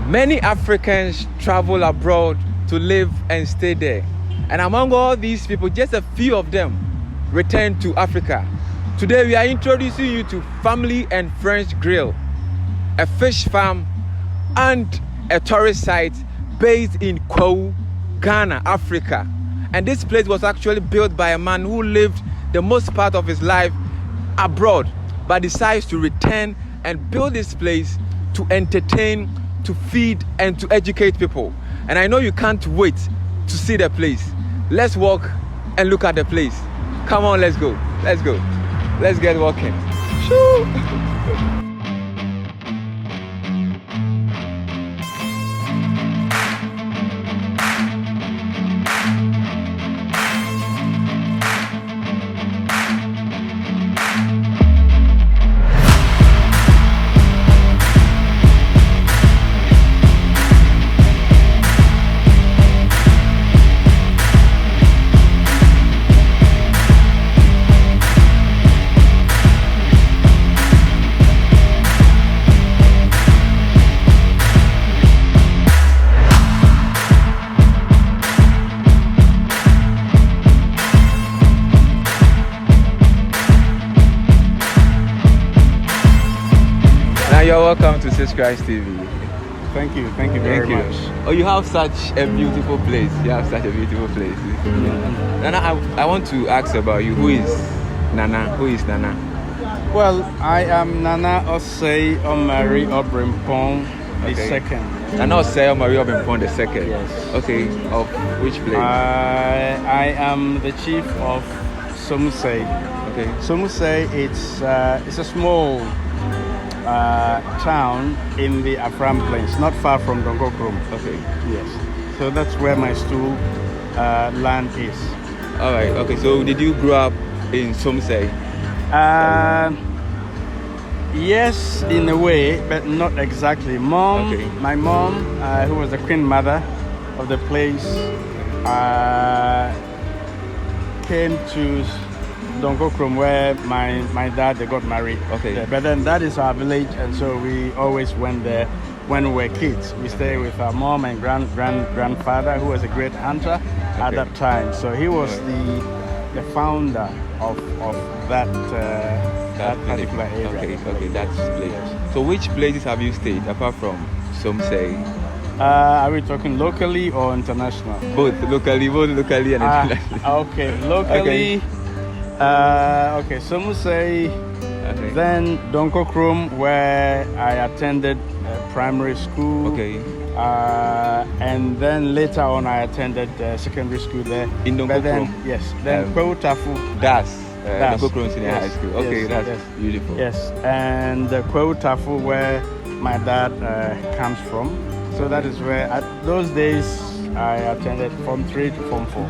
Many Africans travel abroad to live and stay there. And among all these people, just a few of them return to Africa. Today we are introducing you to Family and Friends Grill, a fish farm and a tourist site based in Kwahu, Ghana, Africa. And this place was actually built by a man who lived the most part of his life abroad, but decides to return and build this place to entertain, to feed, and to educate people. And I know you can't wait to see the place. Let's walk and look at the place. Come on, let's go. Let's go. Let's get walking. Shoo! You're welcome to Christ TV. Thank you very much. Oh, you have such a beautiful place. Nana, I want to ask about you. Who is Nana? Well, I am Nana Osei Omari Obrempong the second. Nana Osei Omari Obrempong the second. Yes. Okay, of which place? I am the chief of Osei. Okay. Osei, it's a small town in the Afram Plains, not far from Nkawkaw. Okay. Yes. So that's where my stool land is. All right. Okay. So did you grow up in Osei? Yes, in a way, but not exactly. My mom, who was the queen mother of the place, came to Nkawkaw, where my dad, they got married. Okay. There. But then that is our village, and so we always went there when we were kids. We stayed with our mom and grandfather, who was a great hunter at that time. So he was the founder of that particular area. Okay, that's place. Yes. So which places have you stayed apart from Osei? Are we talking locally or international? Both locally and internationally. Okay, locally. Okay, Osei, then Nkawkaw, where I attended primary school. Okay. And then later on I attended secondary school there. In Nkawkaw? Yes. Then Kwahu. That's Nkawkaw Senior High School. Okay, that's beautiful. Yes, and Kwahu, where my dad comes from. So that is where, at those days, I attended Form 3 to Form 4.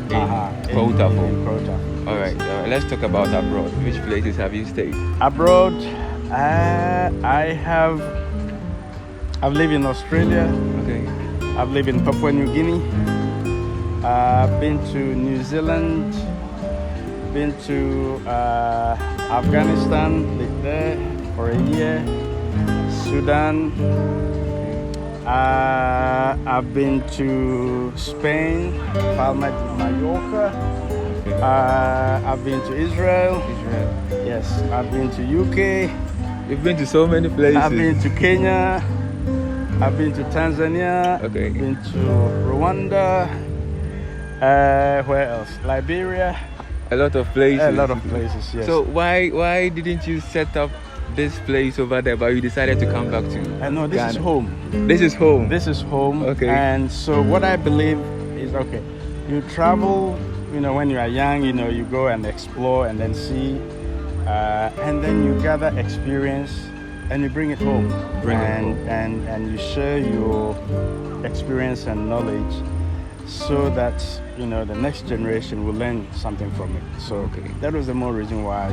Okay. Kwahu. All right. Let's talk about abroad. Which places have you stayed? Abroad, I've lived in Australia. Okay. I've lived in Papua New Guinea. I've been to New Zealand. Been to Afghanistan. Lived there for a year. Sudan. I've been to Spain, Palma de Mallorca. I've been to Israel. Yes, I've been to UK. You've been to so many places. I've been to Kenya. I've been to Tanzania. Okay. I've been to Rwanda. Where else? Liberia. A lot of places. Yes. So why didn't you set up this place over there, but you decided to come back to no, this Ghana? is home. This is home. This is home. Okay. And so what I believe is, okay, you travel, when you are young, you go and explore and then see, and then you gather experience and you bring it home. And you share your experience and knowledge so that, the next generation will learn something from it. So that was the more reason why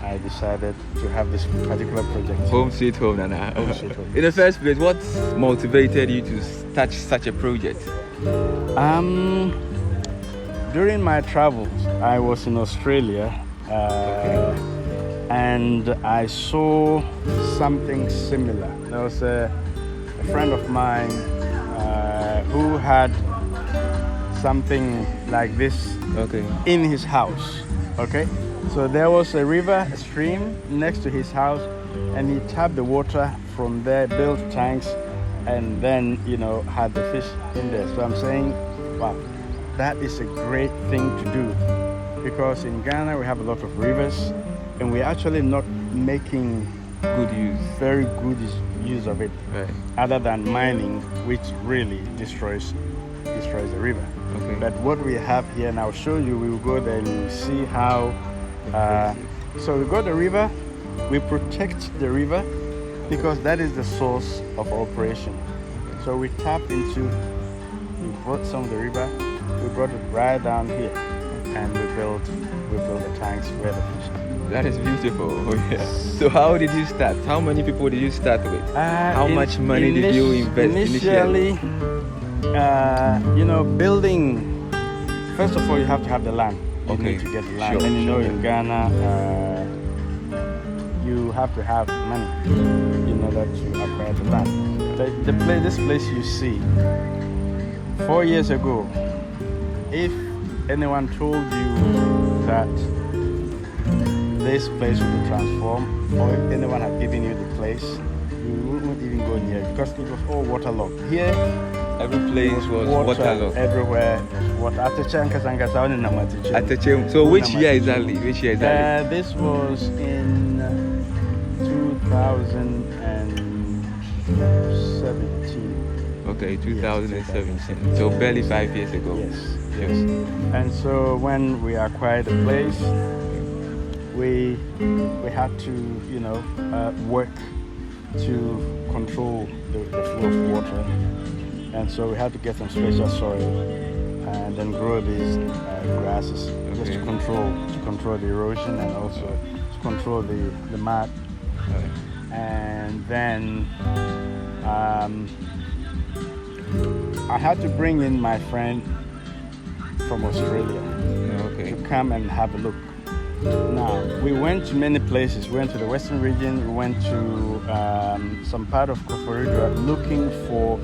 I decided to have this particular project. Home sweet home, Nana. Home sweet home. In the first place, what motivated you to start such a project? During my travels, I was in Australia, and I saw something similar. There was a friend of mine who had something like this Okay. in his house. Okay, so there was a river, a stream next to his house, and he tapped the water from there, built tanks, and then had the fish in there. So I'm saying, wow, that is a great thing to do, because in Ghana we have a lot of rivers, and we're actually not making Good use. very good use of it, Right. other than mining, which really destroys the river. Okay. But what we have here, and I'll show you, we will go there and you'll see how. So we go to the river, we protect the river because that is the source of operation. So we tap into, we brought some of the river, we brought it right down here, and we built the tanks where the fish are. That is beautiful. Oh, yeah. So how did you start? How many people did you start with? How much money did you invest initially? Building. First of all, you have to have the land. You need to get the land. Sure, And in Ghana, you have to have money in order to acquire the land. This place you see, 4 years ago, if anyone told you that this place will be transformed, or if anyone had given you the place, you wouldn't even go near it because it was all waterlogged. Here, every place was waterlogged. Everywhere. Water. So which year exactly? This was in 2017. Okay, 2017. So barely 5 years ago. Yes. And so when we acquired the place, we had to work to control the flow of water, and so we had to get some special soil and then grow these grasses just to control the erosion and also to control the mud. And then I had to bring in my friend from Australia to come and have a look. Now, we went to many places. We went to the Western region, we went to some part of Kwahu looking for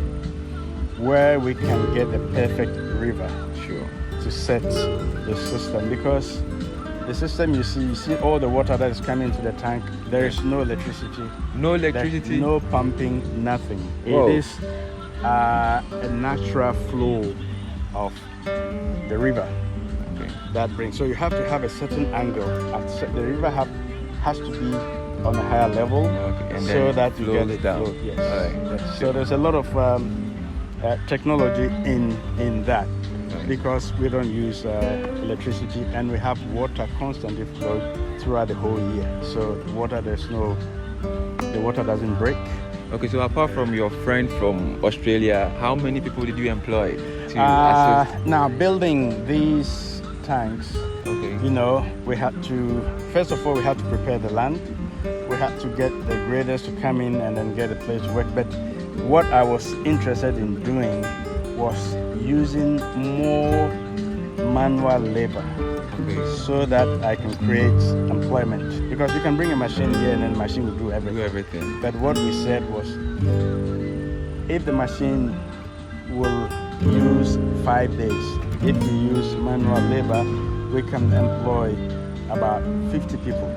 where we can get the perfect river to set the system, because the system you see all the water that is coming into the tank, there is no electricity. No electricity? No pumping, nothing. Whoa. It is a natural flow of the river. That brings, so you have to have a certain angle. The river has to be on a higher level, and so that you get it down. Yes. So there's a lot of technology in that, because we don't use electricity, and we have water constantly flowing throughout the whole year. So the water doesn't break. Okay, so apart from your friend from Australia, how many people did you employ to assist? Now, building these tanks, we had to, first of all, we had to prepare the land. We had to get the graders to come in and then get a place to work. But what I was interested in doing was using more manual labor, so that I can create employment. Because you can bring a machine here and then the machine will do everything. But what we said was, if the machine will use 5 days, if we use manual labor, we can employ about 50 people.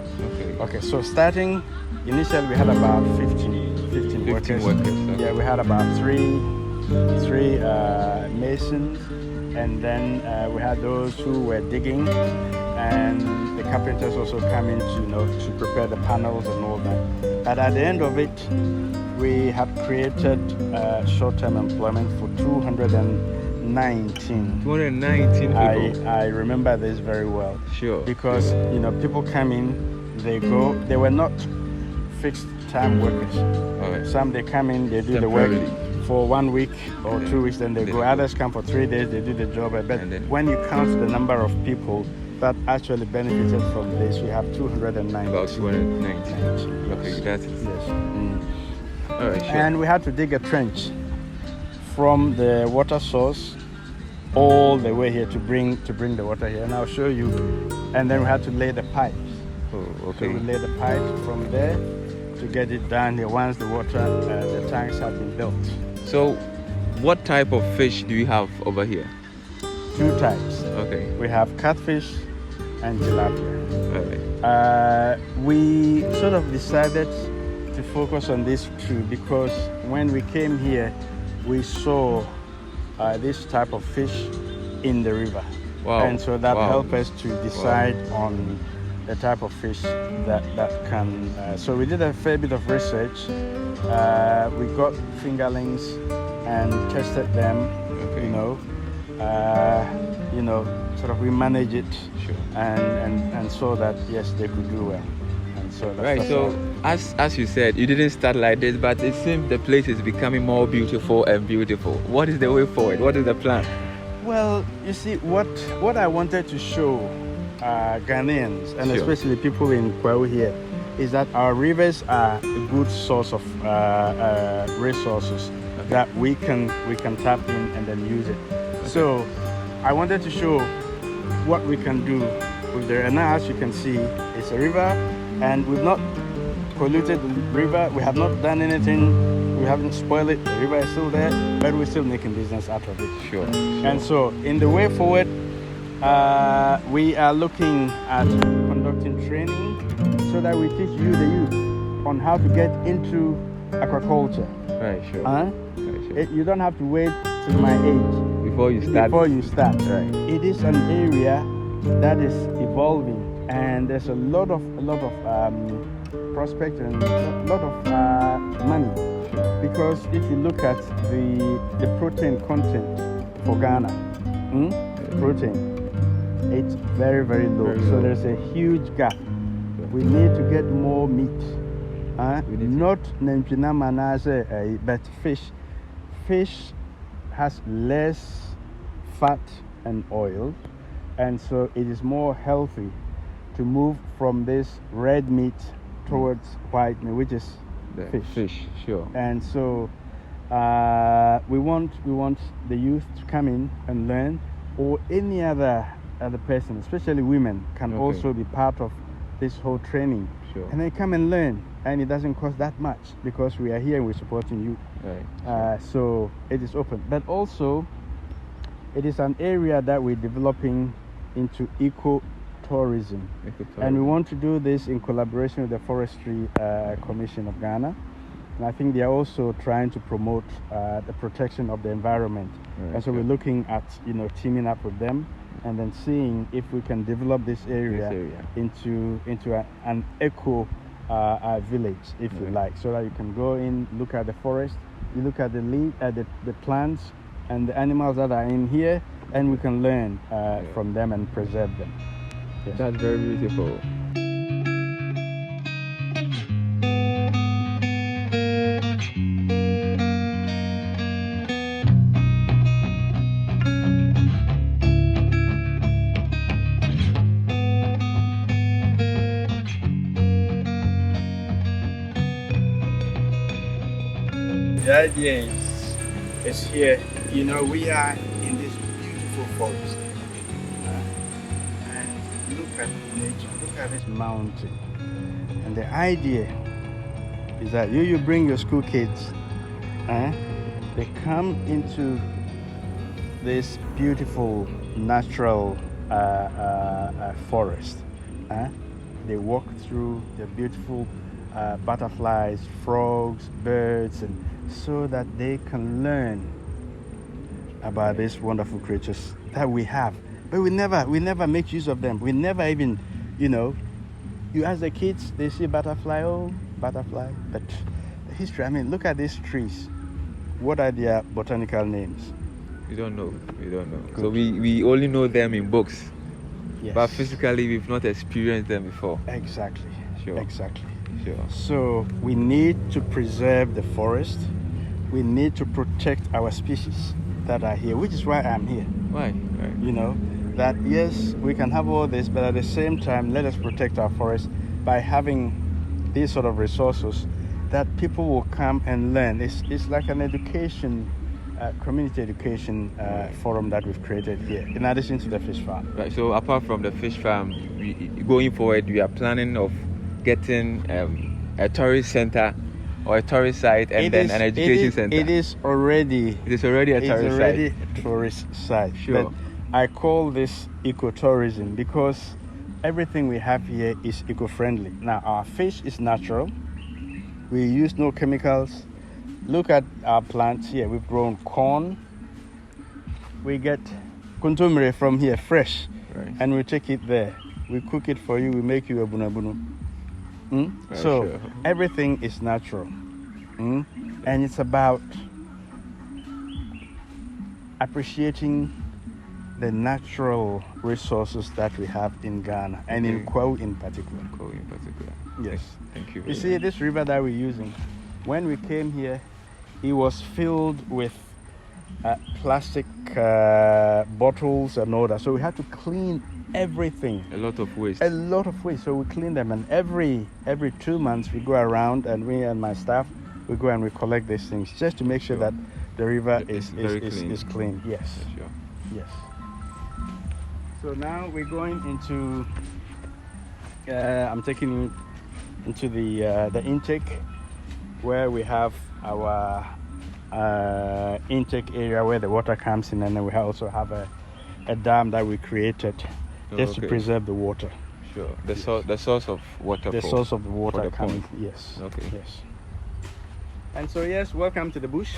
Okay, so starting, initially we had about 15 workers. Yeah, we had about three masons, and then we had those who were digging, and the carpenters also come in to prepare the panels and all that. But at the end of it, we have created short-term employment for 219. 219 people. I remember this very well. Sure. Because people come in, they go. They were not fixed time workers. Some they come in, they do the work for 1 week or 2 weeks, then they go. Others come for 3 days, they do the job. But when you count the number of people that actually benefited from this, we have 290. About 290. Yes. Okay, that's it. Yes. All right, sure. And we had to dig a trench from the water source all the way here to bring the water here. And I'll show you. And then we had to lay the pipes. Oh, okay. So we lay the pipes from there, to get it done here once the tanks have been built. So, what type of fish do you have over here? 2 types. Okay. We have catfish and tilapia. Okay. We sort of decided to focus on these 2 because when we came here, we saw this type of fish in the river. Wow. And so that Wow. helped us to decide on the type of fish that can. So we did a fair bit of research. We got fingerlings and tested them. Okay. Sort of we manage it. Sure. And saw that yes, they could do well. And so that's Right. So, as you said, you didn't start like this, but it seems the place is becoming more beautiful and beautiful. What is the way forward? What is the plan? Well, you see, what I wanted to show Ghanaians, and Sure. especially people in Kwahu here, is that our rivers are a good source of resources that we can tap in and then use it. So I wanted to show what we can do with the, and now as you can see, it's a river, and we've not polluted the river. We have not done anything. We haven't spoiled it. The river is still there, but we're still making business out of it. Sure. And so, in the way forward, we are looking at conducting training so that we teach you, the youth, on how to get into aquaculture. Right. Sure. Huh? Right, sure. You don't have to wait till my age Before you start. Right. It is an area that is evolving, and there's a lot of prospect and a lot of money. Because if you look at the protein content for Ghana, protein, it's very, very low. Very so low. there's a huge gap. We need to get more meat. Not Nempina Manase, but fish. Fish has less fat and oil, and so it is more healthy to move from this red meat towards white meat, which is The fish. Sure. And so we want the youth to come in and learn, or any other person, especially women, can Okay. also be part of this whole training. Sure. And they come and learn, and it doesn't cost that much because we are here and we're supporting you. Right. So it is open, but also it is an area that we're developing into ecotourism. And we want to do this in collaboration with the Forestry Commission of Ghana. And I think they are also trying to promote the protection of the environment. Right, And so sure. we're looking at teaming up with them and then seeing if we can develop this area, into an eco village, if you Right. like, so that you can go in, look at the forest, you look at the plants and the animals that are in here, and we can learn from them and preserve them. Yes. That's very beautiful. The idea is here, we are in this beautiful forest. And look at nature, look at this mountain. And the idea is that you bring your school kids, they come into this beautiful natural forest. They walk through the beautiful butterflies, frogs, birds, and so that they can learn about these wonderful creatures that we have. But we never make use of them. We never even, you ask the kids, they see butterfly, butterfly. But the history, look at these trees. What are their botanical names? We don't know. Good. So we only know them in books. Yes. But physically, we've not experienced them before. Exactly. Sure. Exactly. Sure. So we need to preserve the forest. We need to protect our species that are here, which is why I'm here. Why? Right. That yes, we can have all this, but at the same time, let us protect our forest by having these sort of resources that people will come and learn. It's like an education, community education forum that we've created here, in addition to the fish farm. Right. So apart from the fish farm, going forward, we are planning of getting a tourist center or a tourist site and then an education center? It is already. It is already a tourist site. A tourist site. Sure. But I call this ecotourism because everything we have here is eco-friendly. Now, our fish is natural. We use no chemicals. Look at our plants here. We've grown corn. We get kuntumire from here, fresh. Right. And we take it there. We cook it for you. We make you a bunabunu. So sure. everything is natural. And it's about appreciating the natural resources that we have in Ghana and in Kwahu in particular. Kwahu in particular. Yes. Thank you. You see, this river that we're using, when we came here, it was filled with plastic bottles and all that. So we had to clean everything. A lot of waste. A lot of waste. So we clean them, and every 2 months we go around, and me and my staff, we go and we collect these things just to make sure that the river is clean. Yes. Sure. Yes. So now we're going into. I'm taking you into the intake, where we have our intake area where the water comes in, and then we also have a dam that we created just to preserve the water. Sure. The source of water. The source of the water the coming. pond. Yes. Okay. Yes. And so yes, welcome to the bush.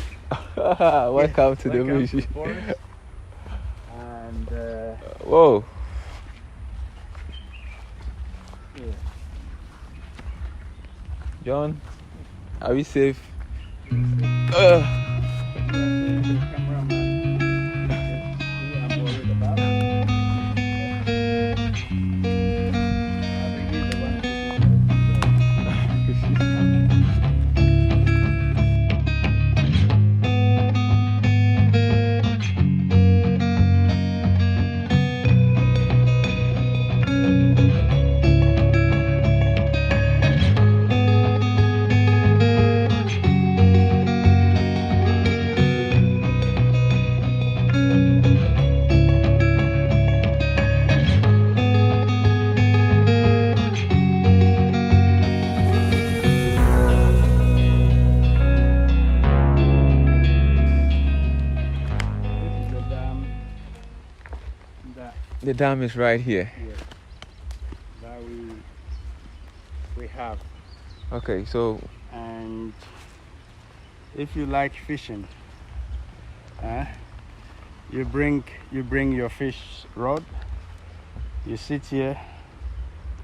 Welcome to the bush. To the forest. And whoa. yeah. John, are we safe? The dam is right here. Yes. That we have. Okay, so And if you like fishing, you bring your fish rod. You sit here,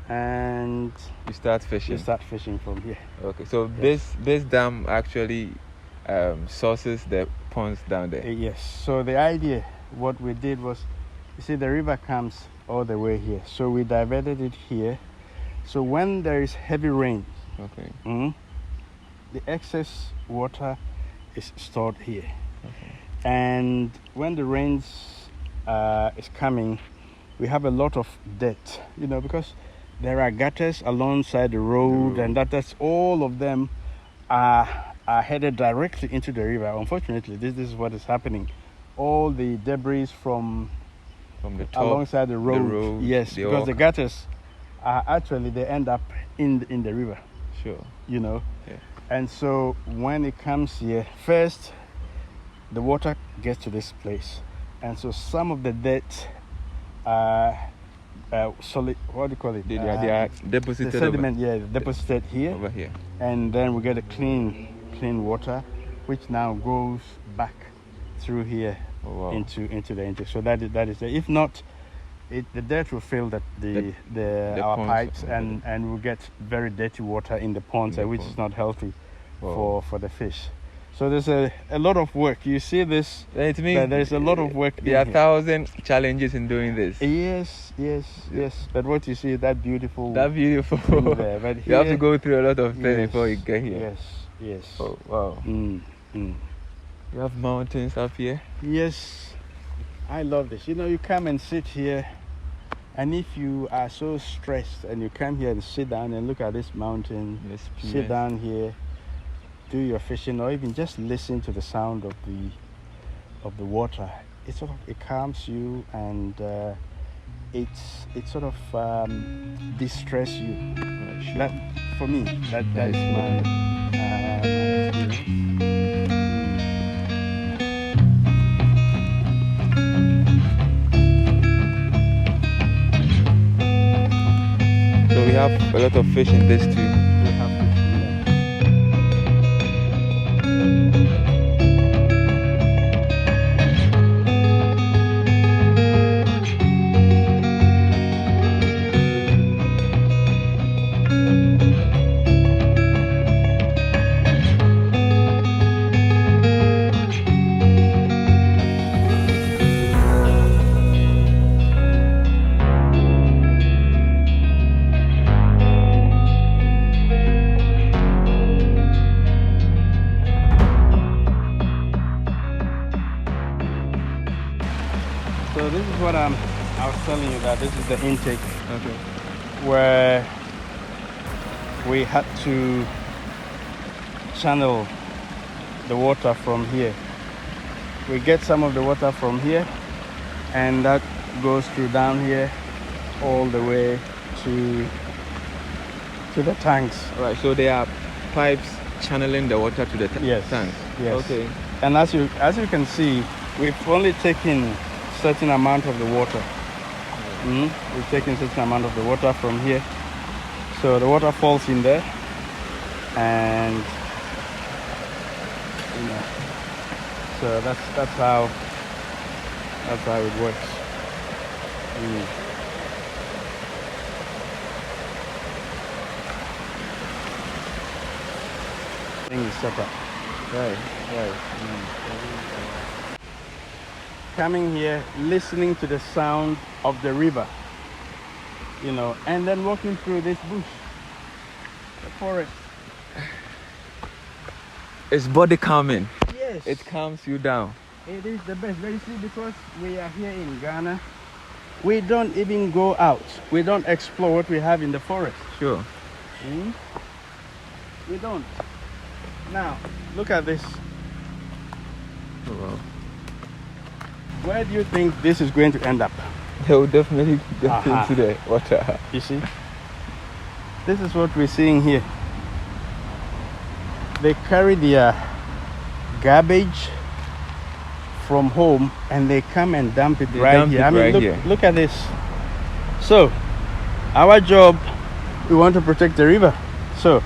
and you start fishing. you start fishing from here. Okay, so Yes. this dam actually sources the ponds down there. Yes. So the idea, what we did was, you see, the river comes all the way here. So we diverted it here. So when there is heavy rain, Okay. the excess water is stored here. Okay. And when the rains is coming, we have a lot of dirt, because there are gutters alongside the road, and that's all of them are headed directly into the river. Unfortunately, this is what is happening. All the debris from the top, alongside the road, yes, because the gutters are actually, they end up in the river. Sure. Yeah. And so when it comes here, first the water gets to this place, and so some of the dirt, solid, what do you call it? They are deposited the sediment, deposited here, over here. and then we get a clean water, which now goes back through here into the intake. So that is there. If not, the dirt will fill our ponds, pipes, and we'll get very dirty water in the ponds, which is not healthy for the fish. So there's a lot of work. You see this? It means there's a lot of work. There are 1,000 challenges in doing this. Yes. But what you see, that beautiful thing there. But you have to go through a lot of things before you get here. Yes. Oh wow. You have mountains up here. Yes, I love this. You come and sit here, and if you are so stressed and you come here and sit down and look at this mountain, sit down here, do your fishing, or even just listen to the sound of the water, it calms you, and it sort of distress you. Right, sure. That for me, that is my experience. So we have a lot of fish in this too. We have to see that. So this is what I was telling you, that this is the intake Okay. where we had to channel the water from here. We get some of the water from here, and that goes through down here all the way to the tanks. Right. So there are pipes channeling the water to the Yes. tanks. Yes. Okay. And as you can see, we've only taken certain amount of the water. We've taken certain amount of the water from here, so the water falls in there, and you know, so that's how it works. Thing is set up. Right. Right. Coming here, listening to the sound of the river, you know, and then walking through this bush, the forest. It's body calming. Yes, It calms you down. it is the best. But you see, because we are here in Ghana, we don't even go out. We don't explore what we have in the forest. Sure. We don't. Now, look at this. Oh, wow. Where do you think this is going to end up? They will definitely get Aha. into the water. You see? This is what we're seeing here. They carry their garbage from home and they come and dump it right dump here. it I mean, right look, here. look at this. So, our job, we want to protect the river. So,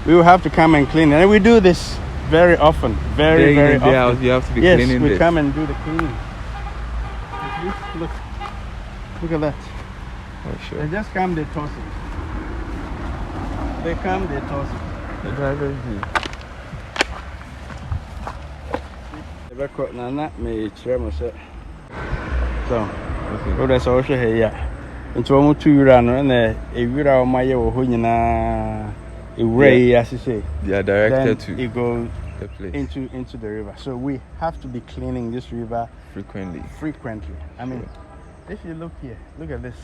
we will have to come and clean it. And we do this very often. Very, Day in very and day out, often. you have to be Yes, cleaning we this. come and do the cleaning. Look, look at that. Oh, They sure. just come, they toss it. They come, they toss it. The driver view. The record nana me kyerɛ mo sɛ. So, Okay. wo dɛ sɛ wohwɛ ha yi a, nti wɔn tu wura no na ewura a wɔn ayɛ wɔ hɔ nyinaa, ewura yi ahyehyɛ. They are Then directed to it goes the place into the river. So we have to be cleaning this river frequently. frequently. I mean, if you look here, look at this.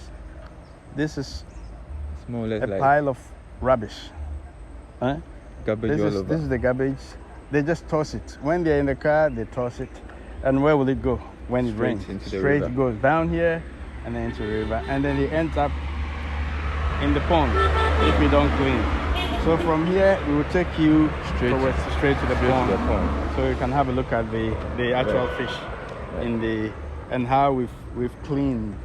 This is It's more or less a like pile of rubbish. Huh? garbage all over. This is the garbage. They just toss it. When they're in the car, they toss it. And where will it go when it Straight rains? into the Straight river. goes down here and then into the river. And then it ends up in the pond if we don't clean. So from here, we will take you straight to the Straight to pond. the pond. So you can have a look at the actual Right. fish in the and how we've cleaned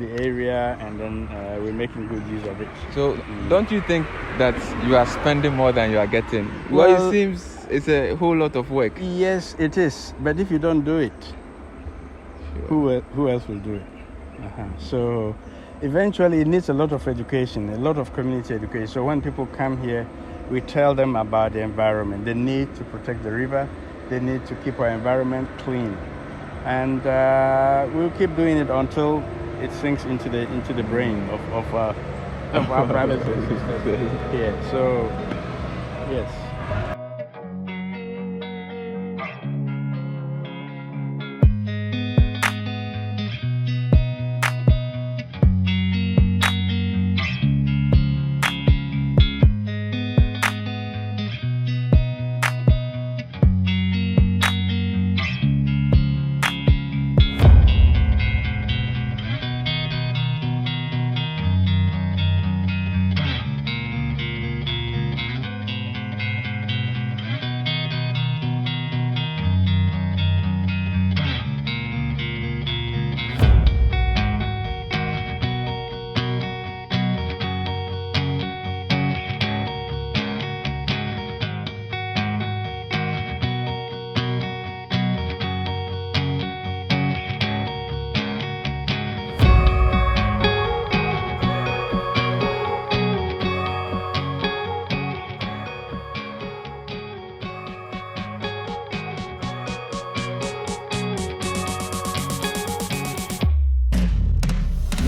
the area, and then we're making good use of it. So don't you think that you are spending more than you are getting? Well, Well- it seems it's a whole lot of work. Yes, it is. But if you don't do it, Sure. who else will do it? So eventually it needs a lot of education, a lot of community education. So when people come here, we tell them about the environment. They need to protect the river. They need to keep our environment clean. And we'll keep doing it until it sinks into the brain of our brothers and sisters here. So yes.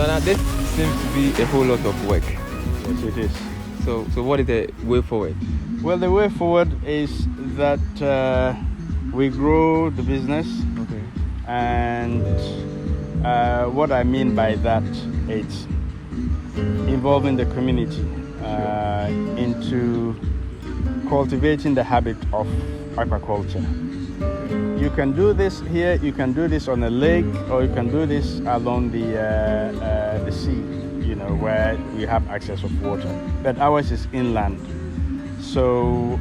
Now this seems to be a whole lot of work. Yes, it is. So what is the way forward? Well, the way forward is that we grow the business, Okay. and what I mean by that, it's involving the community into cultivating the habit of aquaculture. You can do this here, you can do this on a lake, or you can do this along the sea, you know, where we have access of water. But ours is inland. So,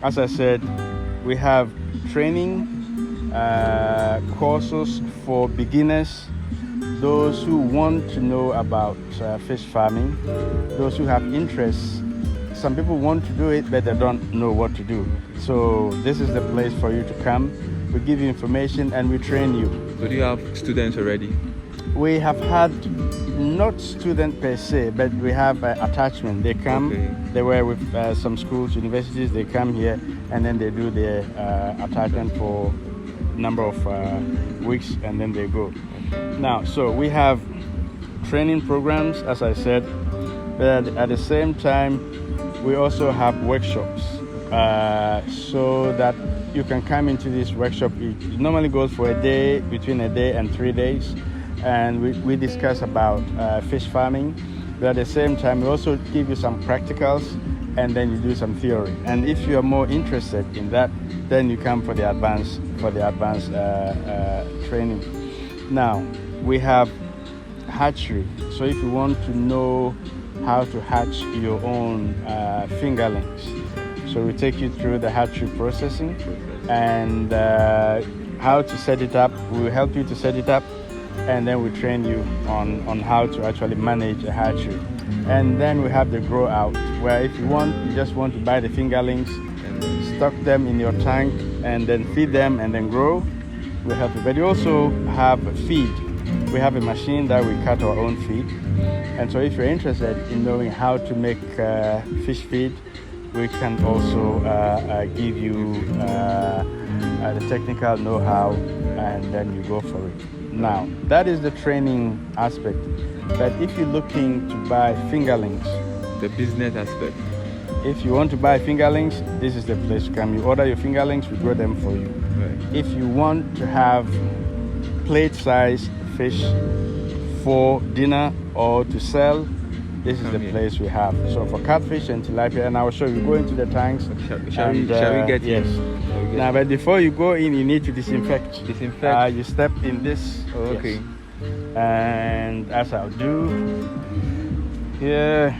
as I said, we have training courses for beginners, those who want to know about fish farming, those who have interests. Some people want to do it, but they don't know what to do. So this is the place for you to come. We give you information and we train you. So do you have students already? We have had not students per se, but we have attachment. They come, Okay. they were with some schools, universities, they come here and then they do their attachment for a number of weeks and then they go. Now, so we have training programs, as I said, but at the same time, we also have workshops so that you can come into this workshop. It normally goes for a day, between a day and 3 days, and we discuss about fish farming. But at the same time, we also give you some practicals, and then you do some theory. And if you are more interested in that, then you come for the advanced training. Now we have hatchery. So if you want to know how to hatch your own fingerlings, so we take you through the hatchery processing and how to set it up. We will help you to set it up, and then we train you on how to actually manage a hatchery. And then we have the grow out, where if you just want to buy the fingerlings, stock them in your tank, and then feed them and then grow. We help you. But you also have feed. We have a machine that we cut our own feed. And so if you're interested in knowing how to make fish feed, we can also give you the technical know-how, and then you go for it. Now, that is the training aspect. But if you're looking to buy fingerlings, The business aspect. if you want to buy fingerlings, this is the place to come. You order your fingerlings, we grow them for you. Right. If you want to have plate-sized fish for dinner or to sell, this is the place we have. So for catfish and tilapia, and I will show you. Go into the tanks. Shall we get yes. in? Now, but before you go in, you need to disinfect. Disinfect. You step in this. Oh, yes. okay. And as I'll do here.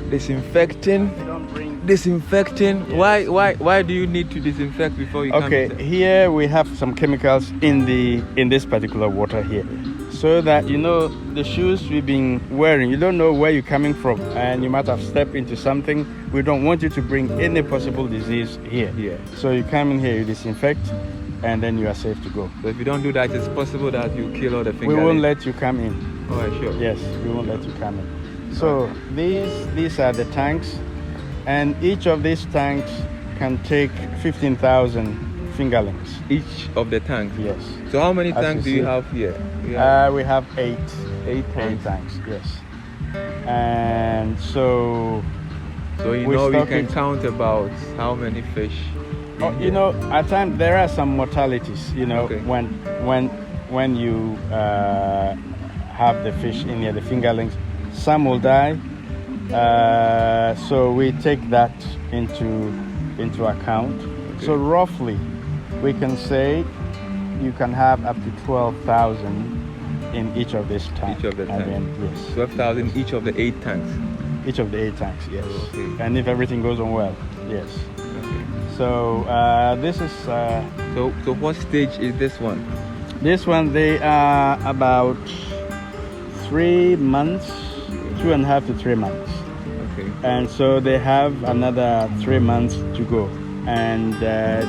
Disinfecting. Disinfecting. Yes. Why do you need to disinfect before you come Okay, inside? here we have some chemicals in this particular water here, so that you know the shoes we've been wearing, you don't know where you're coming from, and you might have stepped into something. We don't want you to bring any possible disease here. Yeah. So you come in here, you disinfect, and then you are safe to go. So if you don't do that, it's possible that you kill all the We fingerlings. won't let you come in. All right, sure. Yes, we won't let you come in. So these are the tanks, and each of these tanks can take 15,000 fingerlings. Each of the tanks. Yes. So how many As tanks do you you see. have here? We have eight Eight tanks. Yes. And so So you we know we stock can it. count about how many fish. in you here. know, at times there are some mortalities. You know, Okay. when you have the fish in here, the fingerlings, some will die. So we take that into account. Okay. So roughly, we can say you can have up to 12,000 in each of these tanks. Each of the And tanks. then, yes. 12,000 each of the 8 tanks. Each of the 8 tanks, yes. Okay. And if everything goes on well, yes. Okay. So this is So what stage is this one? this one. They are about 3 months, 2.5 to 3 months, Okay. and so they have another 3 months to go, and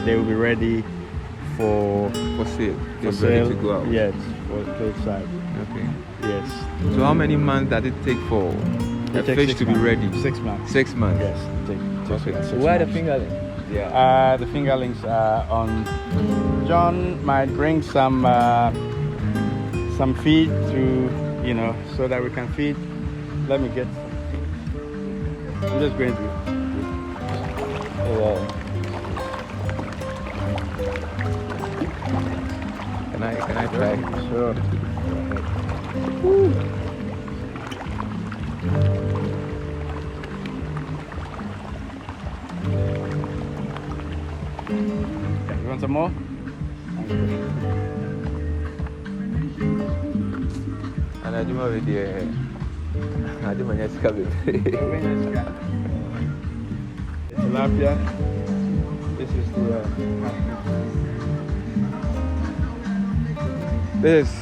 they will be ready for sale. They're sale. ready to go out. Yes, for plate side. Okay. Yes. So how many months does it take for the It takes fish 6 to be months. ready? 6 months. 6 months. Yes. It takes Okay. about So 6 where are the months. fingerlings? Yeah. The fingerlings are on. John might bring some feed to, so that we can feed. Let me get some feed. I'm just going to. Can I try? Sure. You want some more? And I do my video. I do my next cabin. Tilapia. This is the. This is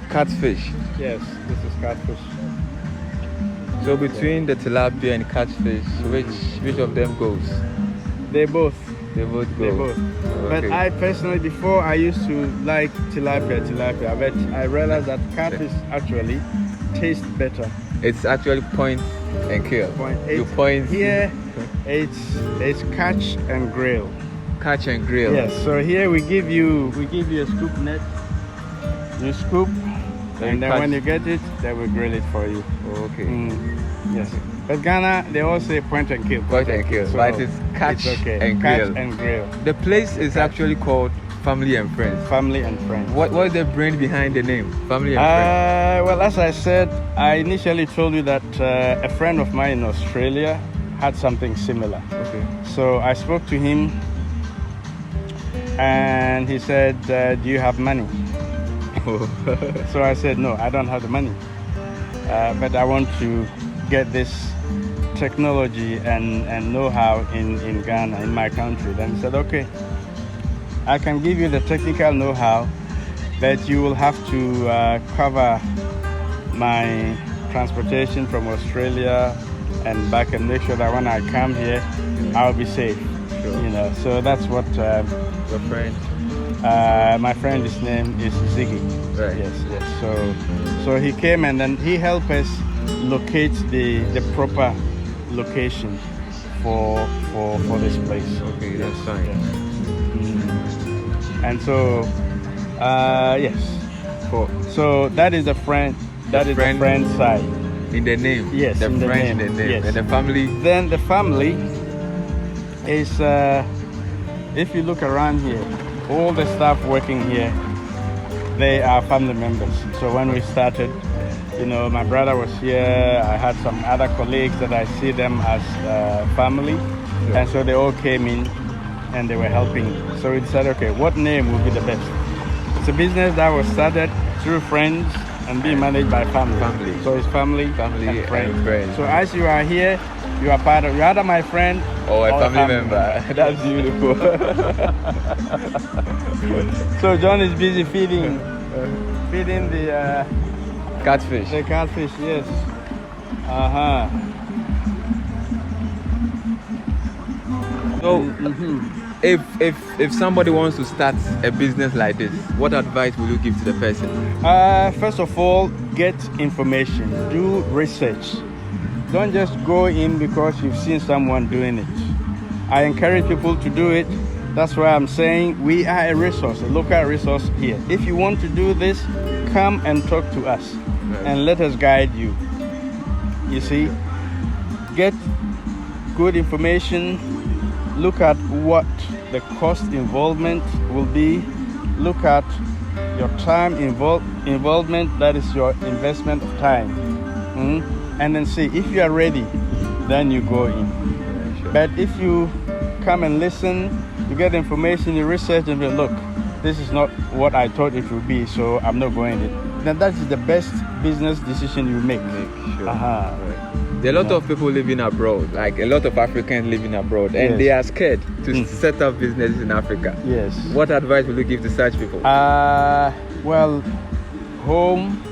catfish. Yes, this is catfish. So between the tilapia and catfish, which of them goes? They both. They both go. They both. Okay. But I personally, before I used to like tilapia, but I realized that catfish actually tastes better. It's actually point and kill. You point here. It's catch and grill. Catch and grill. Yes. So here we give you a scoop net. You scoop, and then when you get it, they will grill it for you. Okay. Yes. But Ghana, they all say point and kill. Point and kill. So but it's catch and grill. Catch and grill. The place is actually called Family and Friends. Family and Friends. What is the brain behind the name? Family and Friends. Well, as I said, I initially told you that a friend of mine in Australia had something similar. Okay. So I spoke to him, and he said, "Do you have money?" So I said, "No, I don't have the money, but I want to get this technology and know-how in Ghana, in my country." Then he said, "Okay, I can give you the technical know-how, but you will have to cover my transportation from Australia and back, and make sure that when I come here, I'll be safe." Sure. So that's what your friend. My friend, his name is Ziggy. Right. Yes. So he came, and then he helped us locate the proper location for this place. Okay, that's fine. Yes. And so yes. So that is the friend. That is the friend side. In the name. Yes. The in friend the name. in the name. Yes. And the family. Then the family is. If you look around here, all the staff working here, they are family members. So when we started, my brother was here. I had some other colleagues that I see them as family. Sure. And so they all came in and they were helping. So we decided, okay, what name would be the best? It's a business that was started through friends and being managed by family. So it's family and friends. So as you are here, you are part of, you're either my friend or a family member. That's beautiful. So John is busy feeding the catfish. The catfish, yes. So, if somebody wants to start a business like this, what advice will you give to the person? First of all, get information. Do research. Don't just go in because you've seen someone doing it. I encourage people to do it. That's why I'm saying we are a resource, a local resource here. If you want to do this, come and talk to us and let us guide you. You see, get good information. Look at what the cost involvement will be. Look at your time involvement, that is your investment of time. And then see if you are ready, then you go in. Sure. But if you come and listen, you get information, you research, and you look, this is not what I thought it would be, so I'm not going it. Then that is the best business decision you make. Sure. Right. There are a lot of people living abroad, like a lot of Africans living abroad, and they are scared to set up businesses in Africa. Yes. What advice will you give to such people? Well, home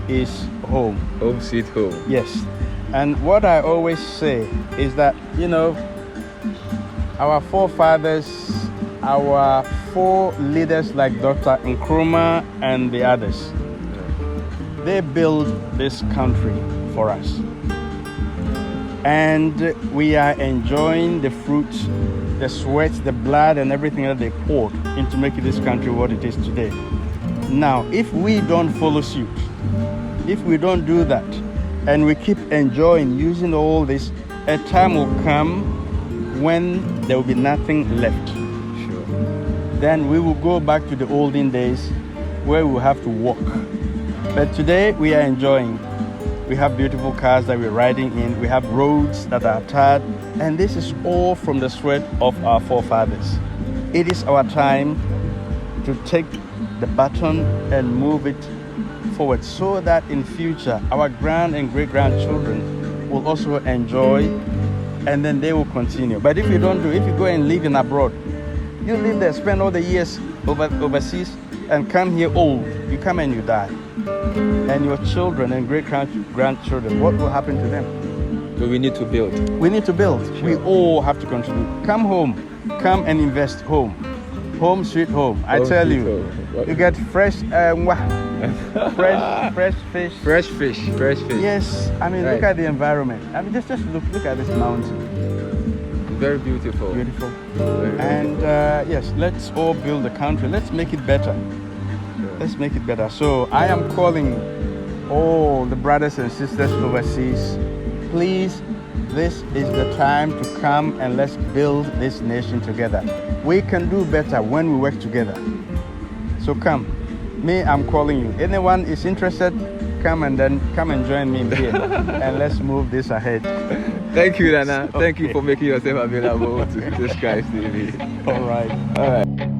is home. Home sweet home. Yes. And what I always say is that, our forefathers, our four leaders like Dr. Nkrumah and the others, they built this country for us. And we are enjoying the fruits, the sweat, the blood, and everything that they poured into making this country what it is today. Now, if we don't follow suit, if we don't do that, and we keep enjoying using all this, a time will come when there will be nothing left. Sure. Then we will go back to the olden days where we will have to walk. But today we are enjoying. We have beautiful cars that we're riding in. We have roads that are tarred. And this is all from the sweat of our forefathers. It is our time to take the baton and move it forward so that in future our grand and great-grandchildren will also enjoy, and then they will continue. But if you don't do, if you go and live in abroad, you live there, spend all the years overseas, and come here old, you come and you die. And your children and great-grandchildren, what will happen to them? So we need to build. We need to build. Sure. We all have to contribute. Come home, come and invest home. Home sweet home. I tell you, you get fresh fresh fish. Fresh fish. Yes, I mean, Right. look at the environment. I mean, just look at this mountain. Very beautiful. Beautiful. Very And yes, let's all build the country. Let's make it better. Sure. Let's make it better. So I am calling all the brothers and sisters overseas. Please, this is the time to come and let's build this nation together. We can do better when we work together. So come. Me, I'm calling you. Anyone is interested, come and join me here. And let's move this ahead. Thank you, Nana. Okay. Thank you for making yourself available to this Christ TV. All right. All right.